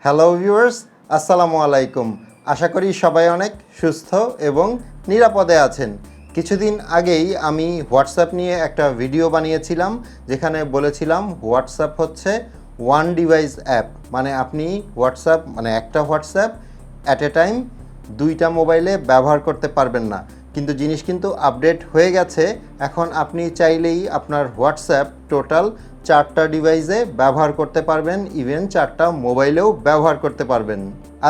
Hello viewers, আসসালামু আলাইকুম। আশা করি সবাই অনেক সুস্থ এবং নিরাপদে আছেন। কিছুদিন আগেই আমি হোয়াটসঅ্যাপ নিয়ে একটা ভিডিও বানিয়েছিলাম, যেখানে বলেছিলাম হোয়াটসঅ্যাপ হচ্ছে ওয়ান ডিভাইস অ্যাপ। মানে আপনি একটা হোয়াটসঅ্যাপ অ্যাট এ টাইম দুইটা মোবাইলে ব্যবহার করতে পারবেন না। কিন্তু জিনিস কিন্তু আপডেট হয়ে গেছে। এখন আপনি চাইলেই আপনার হোয়াটসঅ্যাপ টোটাল 4টা ডিভাইসে ব্যবহার করতে পারবেন, ইভেন 4টা মোবাইলেও ব্যবহার করতে পারবেন।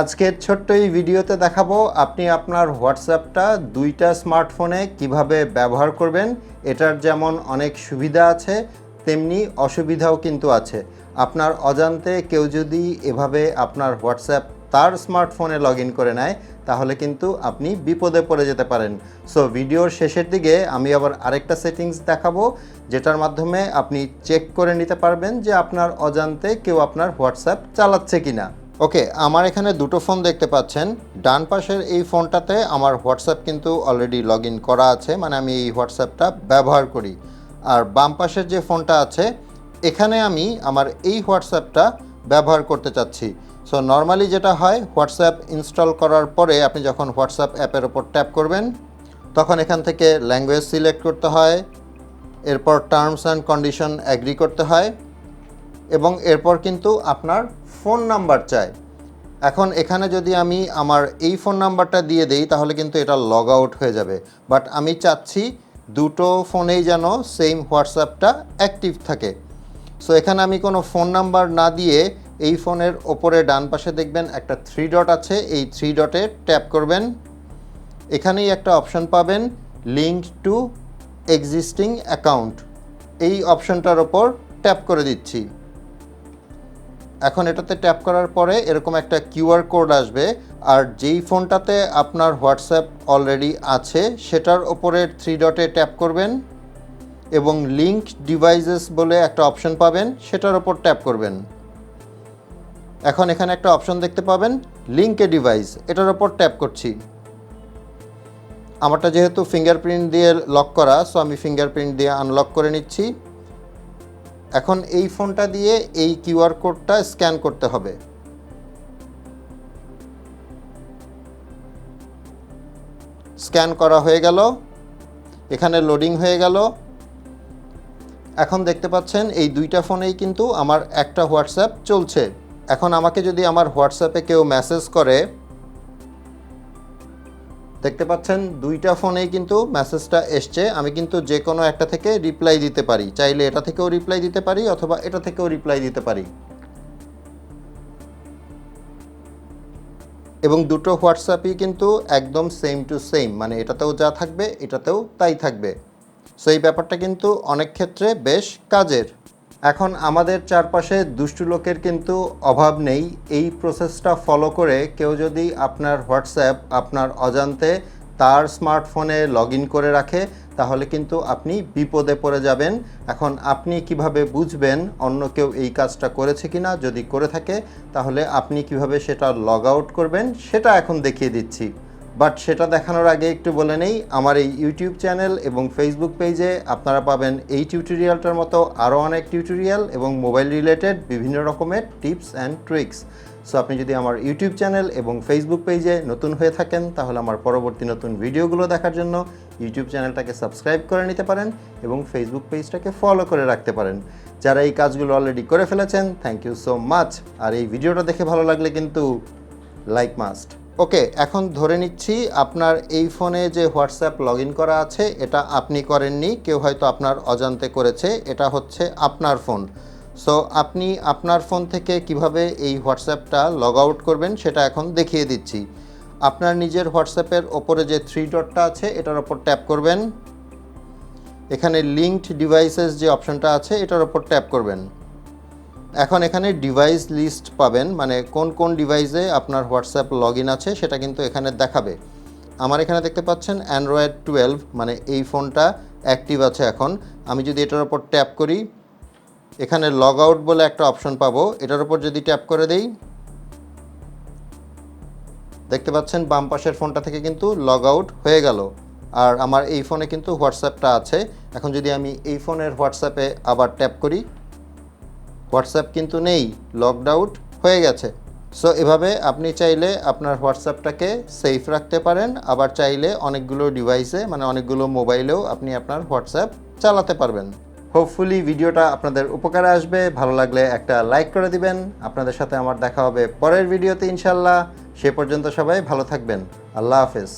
আজকের ছোট্ট এই ভিডিওতে দেখাবো আপনি আপনার হোয়াটসঅ্যাপটা দুইটা স্মার্টফোনে কিভাবে ব্যবহার করবেন। এটার যেমন অনেক সুবিধা আছে, তেমনি অসুবিধাও কিন্তু আছে। আপনার অজান্তে কেউ যদি এভাবে আপনার হোয়াটসঅ্যাপ তার স্মার্টফোনে লগ ইন করে নেয়, তাহলে কিন্তু আপনি বিপদে পড়ে যেতে পারেন। সো ভিডিওর শেষের দিকে আমি আবার আরেকটা সেটিংস দেখাবো, যেটার মাধ্যমে আপনি চেক করে নিতে পারবেন যে আপনার অজান্তে কেউ আপনার হোয়াটসঅ্যাপ চালাচ্ছে কিনা। ওকে, আমার এখানে দুটো ফোন দেখতে পাচ্ছেন। ডান পাশের এই ফোনটাতে আমার হোয়াটসঅ্যাপ কিন্তু অলরেডি লগ ইন করা আছে, মানে আমি এই হোয়াটসঅ্যাপটা ব্যবহার করি। আর বাম পাশের যে ফোনটা আছে, এখানে আমি আমার এই হোয়াটসঅ্যাপটা ব্যবহার করতে চাচ্ছি। সো নর্মালি যেটা হয়, হোয়াটসঅ্যাপ ইনস্টল করার পরে আপনি যখন হোয়াটসঅ্যাপ অ্যাপের ওপর ট্যাপ করবেন, তখন এখান থেকে ল্যাঙ্গুয়েজ সিলেক্ট করতে হয়, এরপর টার্মস অ্যান্ড কন্ডিশন অ্যাগ্রি করতে হয়, এবং এরপর কিন্তু আপনার ফোন নাম্বার চায়। এখন এখানে যদি আমি আমার এই ফোন নাম্বারটা দিয়ে দেই, তাহলে কিন্তু এটা লগ আউট হয়ে যাবে। বাট আমি চাচ্ছি দুটো ফোনেই যেন সেম হোয়াটসঅ্যাপটা অ্যাক্টিভ থাকে। সো এখানে আমি কোনো ফোন নাম্বার না দিয়ে এই ফোনের ওপরে ডান পাশে দেখবেন একটা 3 ডট আছে, এই 3 ডটে ট্যাপ করবেন। এখানেই একটা অপশন পাবেন লিঙ্ক টু এক্সিস্টিং অ্যাকাউন্ট, এই অপশনটার ওপর ট্যাপ করে দিচ্ছি। এখন এটাতে ট্যাপ করার পরে এরকম একটা কিউআর কোড আসবে, আর যেই ফোনটাতে আপনার হোয়াটসঅ্যাপ অলরেডি আছে সেটার ওপরে 3 ডটে ট্যাপ করবেন এবং লিঙ্ক ডিভাইসেস বলে একটা অপশন পাবেন, সেটার ওপর ট্যাপ করবেন। এখন এখানে একটা অপশন দেখতে পাবেন লিঙ্ক এ ডিভাইস, এটার ওপর ট্যাপ করছি। আমারটা যেহেতু ফিঙ্গারপ্রিন্ট দিয়ে লক করা, সো আমি ফিঙ্গারপ্রিন্ট দিয়ে আনলক করে নিচ্ছি। এখন এই ফোনটা দিয়ে এই কিউআর কোডটা স্ক্যান করতে হবে। স্ক্যান করা হয়ে গেল, এখানে লোডিং হয়ে গেল। এখন দেখতে পাচ্ছেন এই দুইটা ফোনেই কিন্তু আমার একটা হোয়াটসঅ্যাপ চলছে। এখন আমাকে যদি আমার হোয়াটসঅ্যাপে কেউ মেসেজ করে, দেখতে পাচ্ছেন দুইটা ফোনেই কিন্তু মেসেজটা এসছে। আমি কিন্তু যে কোনো একটা থেকে রিপ্লাই দিতে পারি, চাইলে এটা থেকেও রিপ্লাই দিতে পারি অথবা এটা থেকেও রিপ্লাই দিতে পারি। এবং দুটো হোয়াটসঅ্যাপই কিন্তু একদম সেম টু সেম, মানে এটাতেও যা থাকবে এটাতেও তাই থাকবে। সো এই ব্যাপারটা কিন্তু অনেক ক্ষেত্রে বেশ কাজের। এখন আমাদের চারপাশে দুষ্টু লোকের কিন্তু অভাব নেই। এই প্রসেসটা ফলো করে কেউ যদি আপনার হোয়াটসঅ্যাপ আপনার অজান্তে তার স্মার্টফোনে লগ ইন করে রাখে, তাহলে কিন্তু আপনি বিপদে পড়ে যাবেন। এখন আপনি কিভাবে বুঝবেন অন্য কেউ এই কাজটা করেছে কিনা? যদি করে থাকে, তাহলে আপনি কিভাবে সেটা লগ আউট করবেন সেটা এখন দেখিয়ে দিচ্ছি। বাট সেটা দেখানোর আগে একটু বলে নেই, আমার এই ইউটিউব চ্যানেল এবং ফেসবুক পেজে আপনারা পাবেন এই টিউটোরিয়ালটার মতো আরও অনেক টিউটোরিয়াল এবং মোবাইল রিলেটেড বিভিন্ন রকমের টিপস অ্যান্ড ট্রিক্স। সো আপনি যদি আমার ইউটিউব চ্যানেল এবং ফেসবুক পেজে নতুন হয়ে থাকেন, তাহলে আমার পরবর্তী নতুন ভিডিওগুলো দেখার জন্য ইউটিউব চ্যানেলটাকে সাবস্ক্রাইব করে নিতে পারেন এবং ফেসবুক পেজটাকে ফলো করে রাখতে পারেন। যারা এই কাজগুলো অলরেডি করে ফেলেছেন, থ্যাংক ইউ সো মাচ। আর এই ভিডিওটা দেখে ভালো লাগলে কিন্তু লাইক মাস্ট। ওকে, এখন ধরে নিচ্ছি আপনার এই ফোনে যে হোয়াটসঅ্যাপ লগ ইন করা আছে এটা আপনি করেননি, কেউ হয়তো আপনার অজান্তে করেছে। এটা হচ্ছে আপনার ফোন। সো আপনি আপনার ফোন থেকে কিভাবে এই হোয়াটসঅ্যাপটা লগ আউট করবেন সেটা এখন দেখিয়ে দিচ্ছি। আপনার নিজের হোয়াটসঅ্যাপের ওপরে যে 3 ডটটা আছে এটার ওপর ট্যাপ করবেন। এখানে লিঙ্কড ডিভাইসেস যে অপশনটা আছে এটার ওপর ট্যাপ করবেন। এখন এখানে ডিভাইস লিস্ট পাবেন, মানে কোন কোন ডিভাইসে আপনার হোয়াটসঅ্যাপ লগ ইন আছে সেটা কিন্তু এখানে দেখাবে। আমার এখানে দেখতে পাচ্ছেন অ্যান্ড্রয়েড 12, মানে এই ফোনটা অ্যাক্টিভ আছে এখন। আমি যদি এটার ওপর ট্যাপ করি, এখানে লগ আউট বলে একটা অপশন পাবো, এটার ওপর যদি ট্যাপ করে দেই, দেখতে পাচ্ছেন বাম পাশের ফোনটা থেকে কিন্তু লগ আউট হয়ে গেল। আর আমার এই ফোনে কিন্তু হোয়াটসঅ্যাপটা আছে। এখন যদি আমি এই ফোনের হোয়াটসঅ্যাপে আবার ট্যাপ করি, হোয়াটসঅ্যাপ কিন্তু নেই, লগড আউট হয়ে গেছে। সো এভাবে আপনি চাইলে আপনার হোয়াটসঅ্যাপটাকে সেফ রাখতে পারেন, আবার চাইলে অনেকগুলো ডিভাইসে মানে অনেকগুলো মোবাইলেও আপনি আপনার হোয়াটসঅ্যাপ চালাতে পারবেন। হোপফুলি ভিডিওটা আপনাদের উপকারে আসবে। ভালো লাগলে একটা লাইক করে দিবেন। আপনাদের সাথে আমার দেখা হবে পরের ভিডিওতে ইনশাল্লাহ। সে পর্যন্ত সবাই ভালো থাকবেন। আল্লাহ হাফেজ।